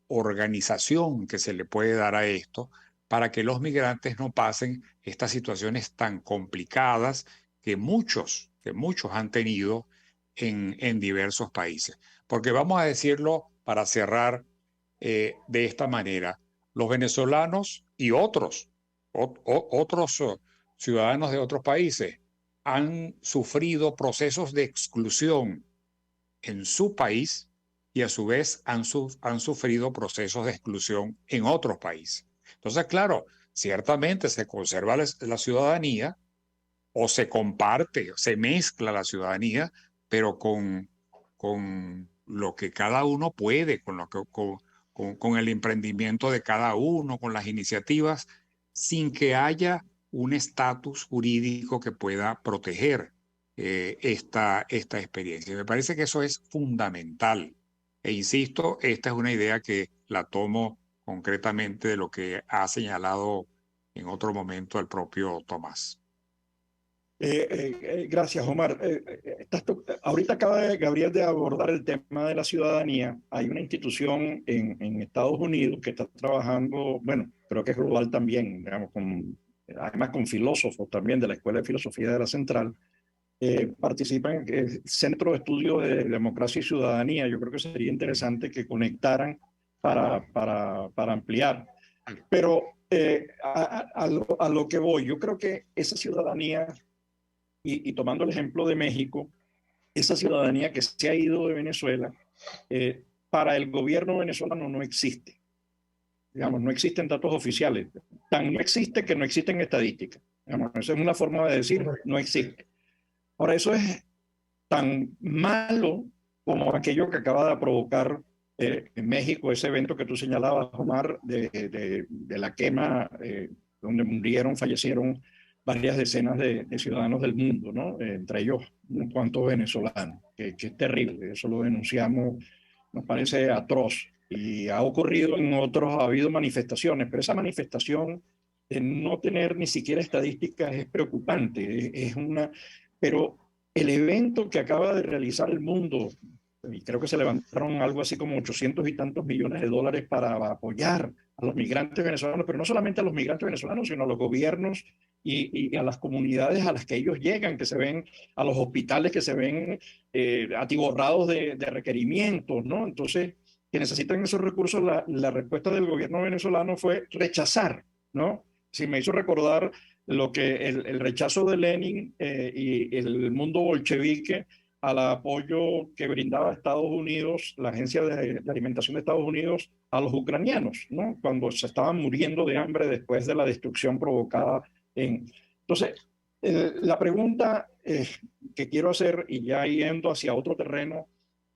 organización que se le puede dar a esto, para que los migrantes no pasen estas situaciones tan complicadas que muchos han tenido en diversos países. Porque vamos a decirlo para cerrar de esta manera, los venezolanos y otros ciudadanos de otros países han sufrido procesos de exclusión en su país y a su vez han sufrido procesos de exclusión en otros países. Entonces, claro, ciertamente se conserva la ciudadanía o se comparte, se mezcla la ciudadanía, pero con lo que cada uno puede, con el emprendimiento de cada uno, con las iniciativas, sin que haya un estatus jurídico que pueda proteger esta experiencia. Me parece que eso es fundamental. E insisto, esta es una idea que la tomo concretamente de lo que ha señalado en otro momento el propio Tomás. Gracias, Omar. Ahorita acaba Gabriel de abordar el tema de la ciudadanía. Hay una institución en Estados Unidos que está trabajando, bueno, creo que es global también, digamos, además con filósofos también de la Escuela de Filosofía de la Central. Participan en el Centro de Estudios de Democracia y Ciudadanía. Yo creo que sería interesante que conectaran para ampliar. Pero a lo que voy, yo creo que esa ciudadanía, y tomando el ejemplo de México, esa ciudadanía que se ha ido de Venezuela, para el gobierno venezolano no existe. Digamos, no existen datos oficiales. Tan no existe que no existen estadísticas. Digamos, esa es una forma de decir no existe. Ahora, eso es tan malo como aquello que acaba de provocar en México, ese evento que tú señalabas, Omar, de la quema, donde fallecieron varias decenas de ciudadanos del mundo, ¿no? Entre ellos unos cuantos venezolanos, que es terrible. Eso lo denunciamos, nos parece atroz. Y ha ocurrido en otros, ha habido manifestaciones, pero esa manifestación de no tener ni siquiera estadísticas es preocupante. Pero el evento que acaba de realizar el mundo, y creo que se levantaron algo así como 800 y tantos millones de dólares para apoyar a los migrantes venezolanos, pero no solamente a los migrantes venezolanos, sino a los gobiernos y a las comunidades a las que ellos llegan, que se ven, a los hospitales que se ven atiborrados de requerimientos, ¿no? Entonces, que necesitan esos recursos, la respuesta del gobierno venezolano fue rechazar, ¿no? Sí, me hizo recordar lo que el rechazo de Lenin y el mundo bolchevique al apoyo que brindaba Estados Unidos, la Agencia de Alimentación de Estados Unidos, a los ucranianos, ¿no? Cuando se estaban muriendo de hambre después de la destrucción provocada Entonces, la pregunta que quiero hacer, y ya yendo hacia otro terreno,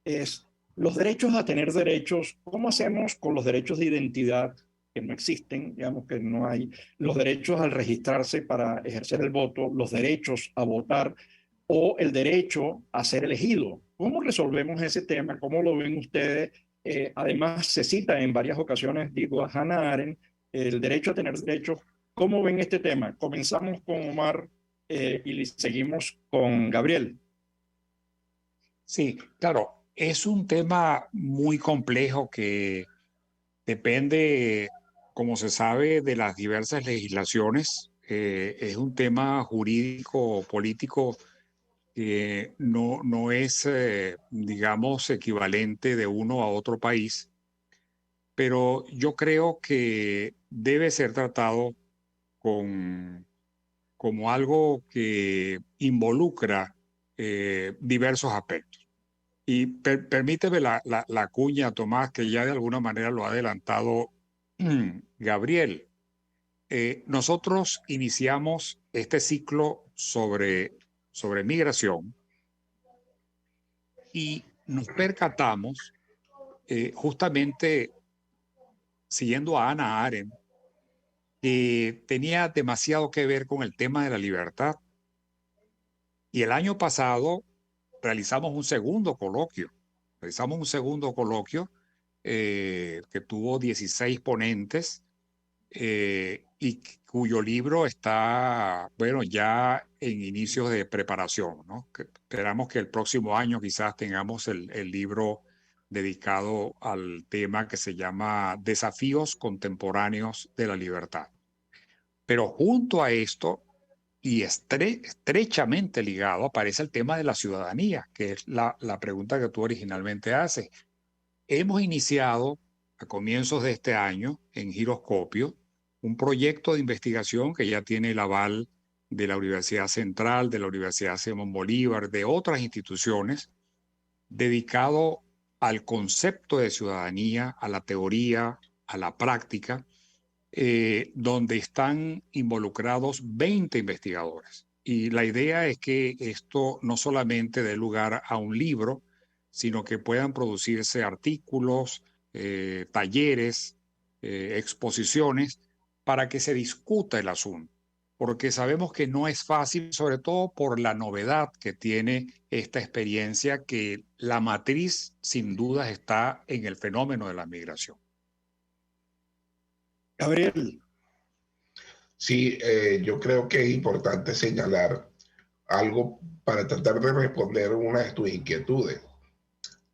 es los derechos a tener derechos. ¿Cómo hacemos con los derechos de identidad que no existen, digamos que no hay, los derechos al registrarse para ejercer el voto, los derechos a votar o el derecho a ser elegido? ¿Cómo resolvemos ese tema? ¿Cómo lo ven ustedes? Además, se cita en varias ocasiones, digo, a Hannah Arendt, el derecho a tener derechos. ¿Cómo ven este tema? Comenzamos con Omar y seguimos con Gabriel. Sí, claro. Es un tema muy complejo que depende, como se sabe, de las diversas legislaciones. Es un tema jurídico, político, que no es, digamos, equivalente de uno a otro país, pero yo creo que debe ser tratado como algo que involucra diversos aspectos. Y permíteme la cuña, Tomás, que ya de alguna manera lo ha adelantado Gabriel. Nosotros iniciamos este ciclo sobre migración y nos percatamos, justamente siguiendo a Hannah Arendt, que tenía demasiado que ver con el tema de la libertad. Y el año pasado realizamos un segundo coloquio. Que tuvo 16 ponentes y cuyo libro está, bueno, ya en inicios de preparación, ¿no? Esperamos que el próximo año quizás tengamos el libro dedicado al tema que se llama Desafíos Contemporáneos de la Libertad. Pero junto a esto, y estrechamente ligado, aparece el tema de la ciudadanía, que es la pregunta que tú originalmente haces. Hemos iniciado a comienzos de este año en Giroscopio un proyecto de investigación que ya tiene el aval de la Universidad Central, de la Universidad Simón Bolívar, de otras instituciones, dedicado al concepto de ciudadanía, a la teoría, a la práctica, donde están involucrados 20 investigadores. Y la idea es que esto no solamente dé lugar a un libro, sino que puedan producirse artículos, talleres, exposiciones, para que se discuta el asunto. Porque sabemos que no es fácil, sobre todo por la novedad que tiene esta experiencia, que la matriz sin duda está en el fenómeno de la migración. Gabriel. Sí, yo creo que es importante señalar algo para tratar de responder una de tus inquietudes.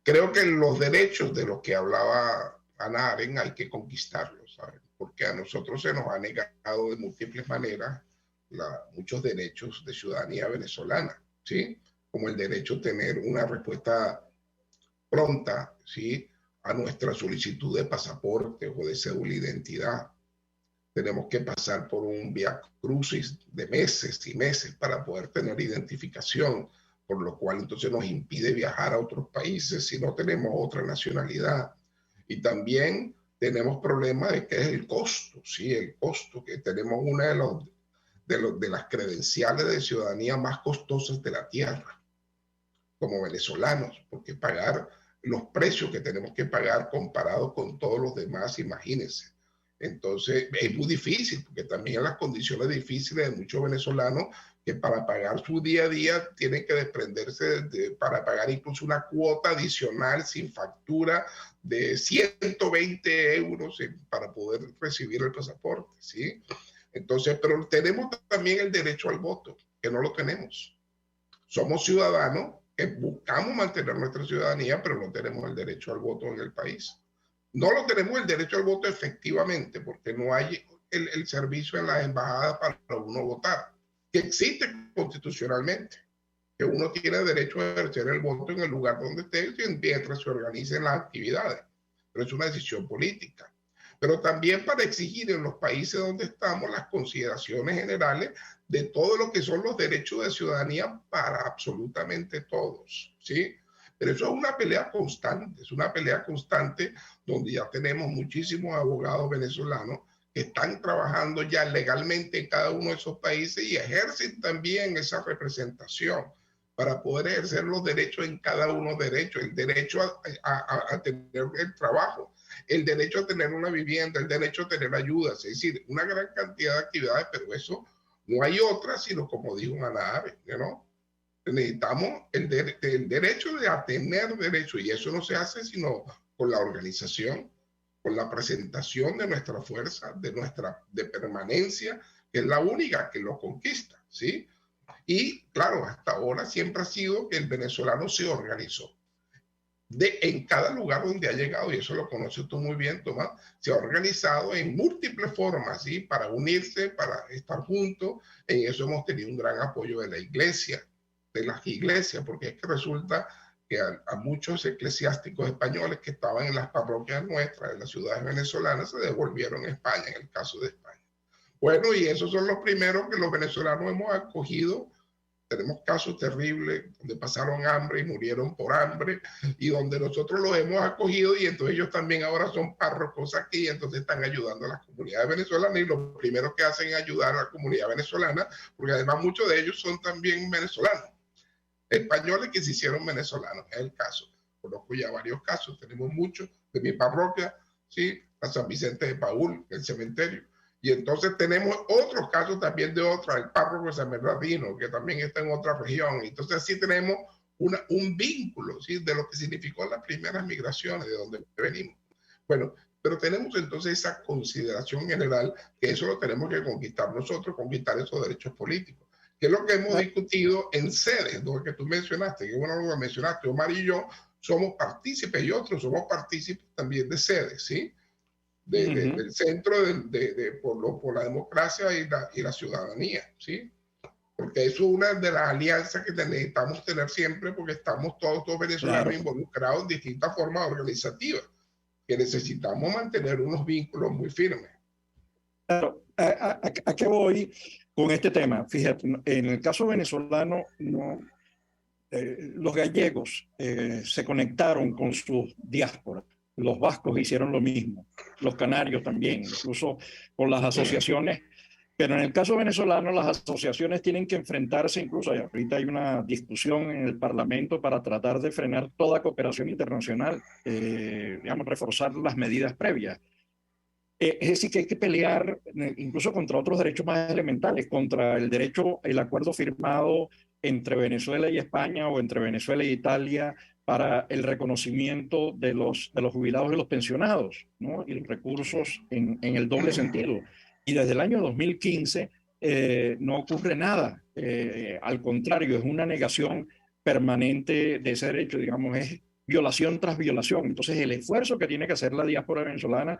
Creo que los derechos de los que hablaba Hannah Arendt hay que conquistarlos, ¿sabes? Porque a nosotros se nos ha negado de múltiples maneras muchos derechos de ciudadanía venezolana, ¿sí? Como el derecho a tener una respuesta pronta, ¿sí?, a nuestra solicitud de pasaporte o de cédula de identidad. Tenemos que pasar por un viacrucis de meses y meses para poder tener identificación, por lo cual entonces nos impide viajar a otros países si no tenemos otra nacionalidad. Y también tenemos problemas de qué es el costo, ¿sí? El costo, que tenemos una de las credenciales de ciudadanía más costosas de la tierra, como venezolanos, porque pagar los precios que tenemos que pagar comparados con todos los demás, imagínense. Entonces es muy difícil, porque también las condiciones difíciles de muchos venezolanos que para pagar su día a día tienen que desprenderse para pagar incluso una cuota adicional sin factura de 120 euros para poder recibir el pasaporte, ¿sí? Entonces, pero tenemos también el derecho al voto, que no lo tenemos. Somos ciudadanos que buscamos mantener nuestra ciudadanía, pero no tenemos el derecho al voto en el país. No lo tenemos el derecho al voto efectivamente, porque no hay el servicio en las embajadas para uno votar, que existe constitucionalmente, que uno tiene derecho a ejercer el voto en el lugar donde esté mientras se organicen las actividades. Pero es una decisión política. Pero también para exigir en los países donde estamos las consideraciones generales de todo lo que son los derechos de ciudadanía para absolutamente todos, ¿sí? Pero eso es una pelea constante donde ya tenemos muchísimos abogados venezolanos que están trabajando ya legalmente en cada uno de esos países y ejercen también esa representación para poder ejercer los derechos en cada uno de los derechos, el derecho a tener el trabajo, el derecho a tener una vivienda, el derecho a tener ayudas, es decir, una gran cantidad de actividades, pero eso no hay otra, sino como dijo Hannah Arendt, ¿no? Necesitamos el derecho a tener derecho, y eso no se hace sino con la organización, con la presentación de nuestra fuerza, de permanencia, que es la única que lo conquista, ¿sí? Y claro, hasta ahora siempre ha sido que el venezolano se organizó. en cada lugar donde ha llegado, y eso lo conoces tú muy bien, Tomás, se ha organizado en múltiples formas, ¿sí? Para unirse, para estar juntos. En eso hemos tenido un gran apoyo de la iglesia, de las iglesias, porque es que resulta que a muchos eclesiásticos españoles que estaban en las parroquias nuestras, en las ciudades venezolanas, se devolvieron a España, en el caso de España. Bueno, y esos son los primeros que los venezolanos hemos acogido. Tenemos casos terribles donde pasaron hambre y murieron por hambre, y donde nosotros los hemos acogido, y entonces ellos también ahora son párrocos aquí, y entonces están ayudando a las comunidades venezolanas, y lo primero que hacen es ayudar a la comunidad venezolana, porque además muchos de ellos son también venezolanos, españoles que se hicieron venezolanos, es el caso. Conozco ya varios casos, tenemos muchos de mi parroquia, ¿sí? A San Vicente de Paúl, el cementerio. Y entonces tenemos otros casos también de otra, el párroco de San Bernardino, que también está en otra región. Entonces así tenemos un vínculo, ¿sí? De lo que significó las primeras migraciones, de donde venimos. Bueno, pero tenemos entonces esa consideración general, que eso lo tenemos que conquistar nosotros, conquistar esos derechos políticos, que es lo que hemos discutido en sedes, lo que tú mencionaste, que bueno, lo mencionaste, Omar y yo somos partícipes, y otros somos partícipes también de sedes, ¿sí? Del Centro por la Democracia y la Ciudadanía, ¿sí? Porque eso es una de las alianzas que necesitamos tener siempre, porque estamos todos venezolanos involucrados en distintas formas organizativas, que necesitamos mantener unos vínculos muy firmes. Claro, ¿a qué voy con este tema? Fíjate, en el caso venezolano, los gallegos se conectaron con sus diásporas. Los vascos hicieron lo mismo, los canarios también, incluso con las asociaciones. Pero en el caso venezolano, las asociaciones tienen que enfrentarse, incluso ahorita hay una discusión en el Parlamento para tratar de frenar toda cooperación internacional, digamos, reforzar las medidas previas. Es decir, que hay que pelear incluso contra otros derechos más elementales, contra el derecho, el acuerdo firmado entre Venezuela y España o entre Venezuela y Italia para el reconocimiento de los jubilados y los pensionados, ¿no? Y los recursos en el doble sentido. Y desde el año 2015 no ocurre nada. Al contrario, es una negación permanente de ese derecho, digamos, es violación tras violación. Entonces, el esfuerzo que tiene que hacer la diáspora venezolana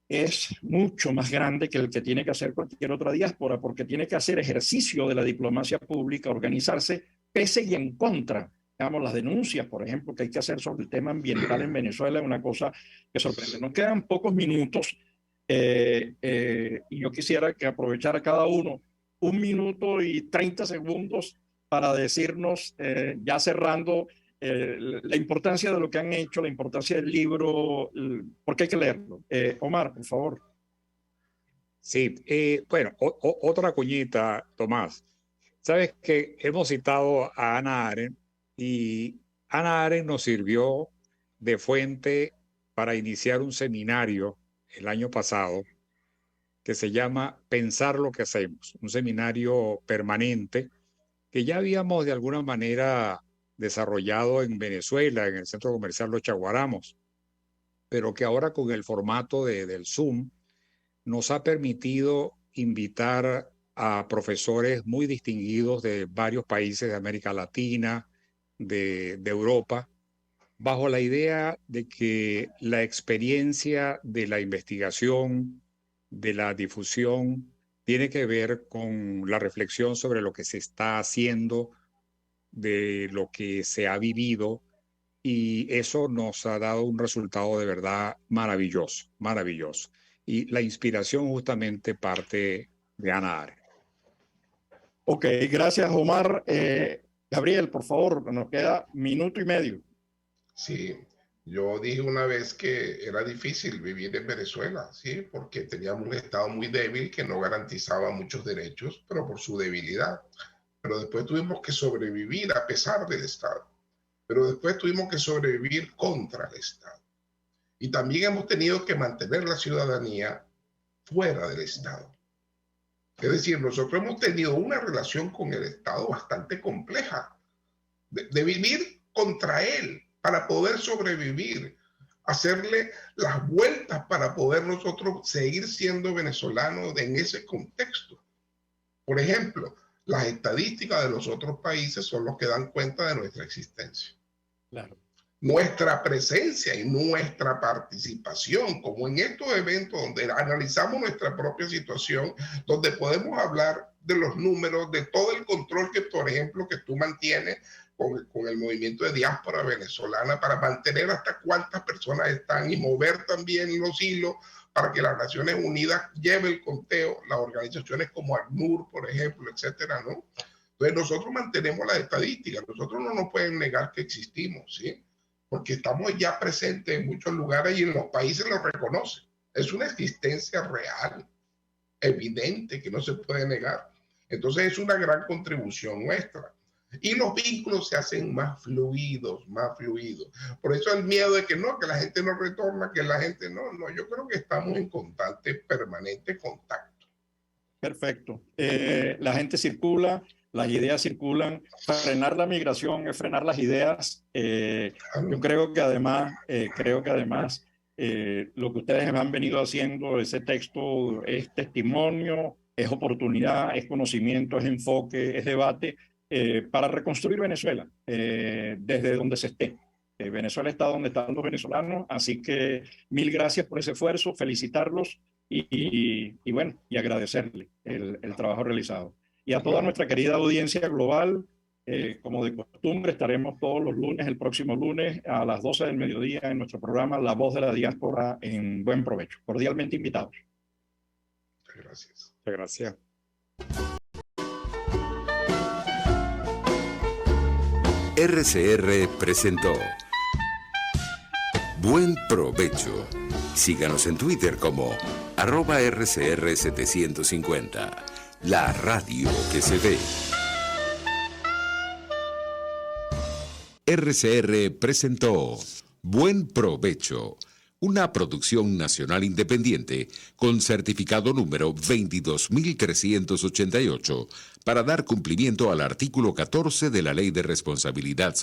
es mucho más grande que el que tiene que hacer cualquier otra diáspora, porque tiene que hacer ejercicio de la diplomacia pública, organizarse pese y en contra. Digamos, las denuncias, por ejemplo, que hay que hacer sobre el tema ambiental en Venezuela es una cosa que sorprende. Nos quedan pocos minutos y yo quisiera que aprovechara cada uno 1 minuto y 30 segundos para decirnos, ya cerrando, la importancia de lo que han hecho, la importancia del libro, porque hay que leerlo. Omar, por favor. Sí, bueno, otra cuñita, Tomás. Sabes que hemos citado a Hannah Arendt, y Hannah Arendt nos sirvió de fuente para iniciar un seminario el año pasado que se llama Pensar lo que hacemos, un seminario permanente que ya habíamos de alguna manera desarrollado en Venezuela, en el Centro Comercial Los Chaguaramos, pero que ahora con el formato del Zoom nos ha permitido invitar a profesores muy distinguidos de varios países de América Latina, de Europa, bajo la idea de que la experiencia de la investigación, de la difusión, tiene que ver con la reflexión sobre lo que se está haciendo, de lo que se ha vivido, y eso nos ha dado un resultado de verdad maravilloso, maravilloso. Y la inspiración justamente parte de Hannah Arendt. Ok, gracias, Omar. Gabriel, por favor, nos queda 1 minuto y medio. Sí, yo dije una vez que era difícil vivir en Venezuela, ¿sí? Porque teníamos un Estado muy débil que no garantizaba muchos derechos, pero por su debilidad. Pero después tuvimos que sobrevivir a pesar del Estado. Pero después tuvimos que sobrevivir contra el Estado. Y también hemos tenido que mantener la ciudadanía fuera del Estado. Es decir, nosotros hemos tenido una relación con el Estado bastante compleja, de vivir contra él para poder sobrevivir, hacerle las vueltas para poder nosotros seguir siendo venezolanos en ese contexto. Por ejemplo, las estadísticas de los otros países son los que dan cuenta de nuestra existencia. Claro. nuestra presencia y nuestra participación, como en estos eventos donde analizamos nuestra propia situación, donde podemos hablar de los números, de todo el control que, por ejemplo, que tú mantienes con el movimiento de diáspora venezolana para mantener hasta cuántas personas están y mover también los hilos para que las Naciones Unidas lleve el conteo, las organizaciones como ACNUR, por ejemplo, etcétera, ¿no? Entonces nosotros mantenemos las estadísticas, nosotros no nos pueden negar que existimos, ¿sí? Porque estamos ya presentes en muchos lugares y en los países lo reconocen. Es una existencia real, evidente, que no se puede negar. Entonces es una gran contribución nuestra. Y los vínculos se hacen más fluidos, más fluidos. Por eso el miedo de que no, que la gente no retorna, que la gente no, yo creo que estamos en constante, permanente contacto. Perfecto. La gente circula, las ideas circulan. Frenar la migración es frenar las ideas. Yo creo que además, lo que ustedes han venido haciendo, ese texto es testimonio, es oportunidad, es conocimiento, es enfoque, es debate para reconstruir Venezuela desde donde se esté. Venezuela está donde están los venezolanos, así que mil gracias por ese esfuerzo, felicitarlos y bueno, y agradecerle el trabajo realizado. Y a toda nuestra querida audiencia global, como de costumbre, estaremos todos los lunes, el próximo lunes a las 12 del mediodía en nuestro programa La Voz de la Diáspora en Buen Provecho. Cordialmente invitados. Muchas gracias. Muchas gracias. RCR presentó Buen Provecho. Síganos en Twitter como @RCR750. La radio que se ve. RCR presentó Buen Provecho, una producción nacional independiente con certificado número 22388 para dar cumplimiento al artículo 14 de la Ley de Responsabilidad